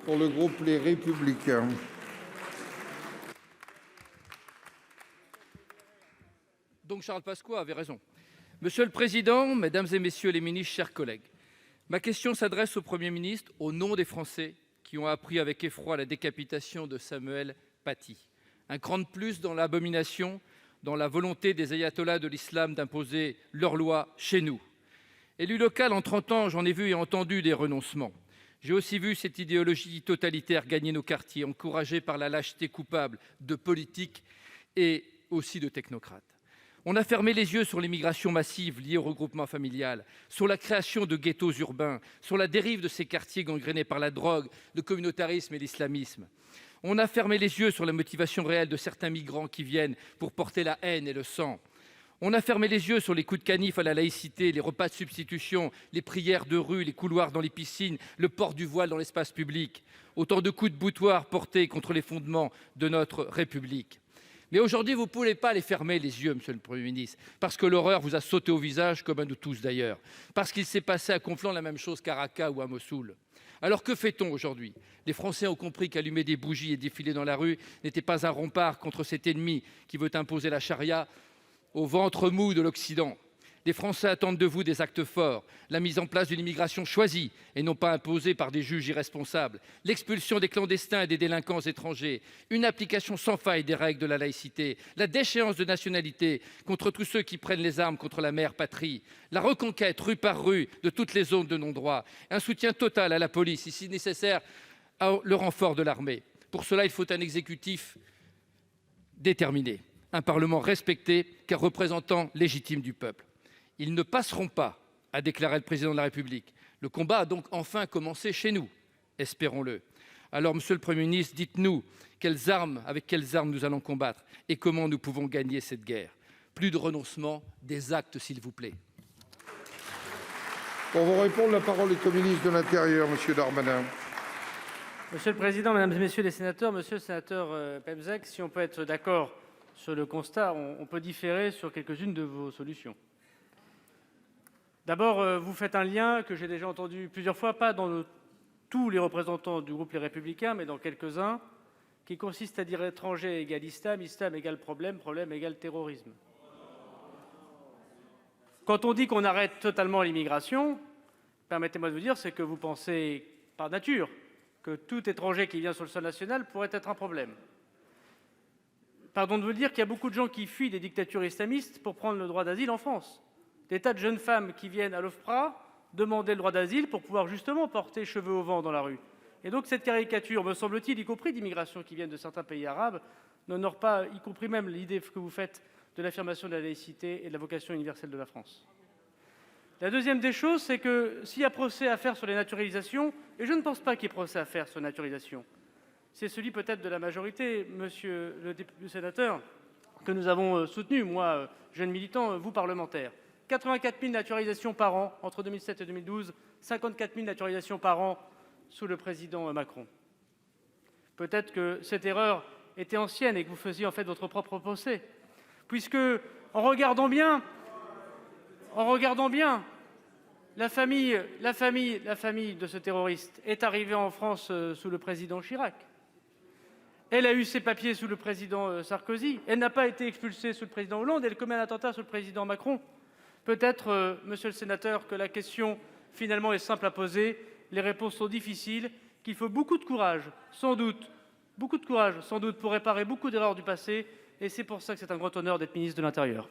Pour le groupe Les Républicains. Donc Charles Pasqua avait raison. Monsieur le Président, Mesdames et Messieurs les ministres, chers collègues, ma question s'adresse au Premier ministre au nom des Français qui ont appris avec effroi la décapitation de Samuel Paty. Un cran de plus dans l'abomination, dans la volonté des ayatollahs de l'islam d'imposer leur loi chez nous. Élu local en 30 ans, j'en ai vu et entendu des renoncements. J'ai aussi vu cette idéologie totalitaire gagner nos quartiers, encouragée par la lâcheté coupable de politiques et aussi de technocrates. On a fermé les yeux sur l'immigration massive liée au regroupement familial, sur la création de ghettos urbains, sur la dérive de ces quartiers gangrénés par la drogue, le communautarisme et l'islamisme. On a fermé les yeux sur la motivation réelle de certains migrants qui viennent pour porter la haine et le sang. On a fermé les yeux sur les coups de canif à la laïcité, les repas de substitution, les prières de rue, les couloirs dans les piscines, le port du voile dans l'espace public. Autant de coups de boutoir portés contre les fondements de notre République. Mais aujourd'hui, vous ne pouvez pas les fermer, les yeux, monsieur le Premier ministre, parce que l'horreur vous a sauté au visage, comme à nous tous d'ailleurs, parce qu'il s'est passé à Conflans la même chose qu'à Raqqa ou à Mossoul. Alors que fait-on aujourd'hui? Les Français ont compris qu'allumer des bougies et défiler dans la rue n'était pas un rempart contre cet ennemi qui veut imposer la charia au ventre mou de l'Occident. Les Français attendent de vous des actes forts, la mise en place d'une immigration choisie et non pas imposée par des juges irresponsables, l'expulsion des clandestins et des délinquants étrangers, une application sans faille des règles de la laïcité, la déchéance de nationalité contre tous ceux qui prennent les armes contre la mère patrie, la reconquête rue par rue de toutes les zones de non-droit, un soutien total à la police, ici nécessaire, le renfort de l'armée. Pour cela, il faut un exécutif déterminé, un Parlement respecté car représentant légitime du peuple. Ils ne passeront pas, a déclaré le Président de la République. Le combat a donc enfin commencé chez nous, espérons-le. Alors, monsieur le Premier ministre, dites-nous avec quelles armes nous allons combattre et comment nous pouvons gagner cette guerre. Plus de renoncement, des actes, s'il vous plaît. Pour vous répondre, la parole est au ministre de l'Intérieur, monsieur Darmanin. Monsieur le Président, Mesdames et Messieurs les sénateurs, Monsieur le sénateur Pemezec, si on peut être d'accord sur le constat, on peut différer sur quelques-unes de vos solutions. D'abord, vous faites un lien que j'ai déjà entendu plusieurs fois, pas dans tous les représentants du groupe Les Républicains, mais dans quelques-uns, qui consiste à dire étranger égale islam, islam égale problème, problème égale terrorisme. Quand on dit qu'on arrête totalement l'immigration, permettez-moi de vous dire, c'est que vous pensez par nature que tout étranger qui vient sur le sol national pourrait être un problème. Pardon de vous dire qu'il y a beaucoup de gens qui fuient des dictatures islamistes pour prendre le droit d'asile en France. Des tas de jeunes femmes qui viennent à l'OFPRA demander le droit d'asile pour pouvoir justement porter cheveux au vent dans la rue. Et donc cette caricature, me semble-t-il, y compris d'immigration qui viennent de certains pays arabes, n'honore pas, y compris même l'idée que vous faites de l'affirmation de la laïcité et de la vocation universelle de la France. La deuxième des choses, c'est que s'il y a procès à faire sur les naturalisations, et je ne pense pas qu'il y ait procès à faire sur les naturalisations, c'est celui peut-être de la majorité, monsieur le sénateur, que nous avons soutenu, moi, jeune militant, vous, parlementaire. 84 000 naturalisations par an entre 2007 et 2012, 54 000 naturalisations par an sous le président Macron. Peut-être que cette erreur était ancienne et que vous faisiez en fait votre propre procès, puisque en regardant bien, la famille de ce terroriste est arrivée en France sous le président Chirac. Elle a eu ses papiers sous le président Sarkozy. Elle n'a pas été expulsée sous le président Hollande. Elle commet un attentat sous le président Macron. Peut-être, monsieur le sénateur, que la question, finalement, est simple à poser. Les réponses sont difficiles, qu'il faut beaucoup de courage, sans doute, pour réparer beaucoup d'erreurs du passé. Et c'est pour ça que c'est un grand honneur d'être ministre de l'Intérieur.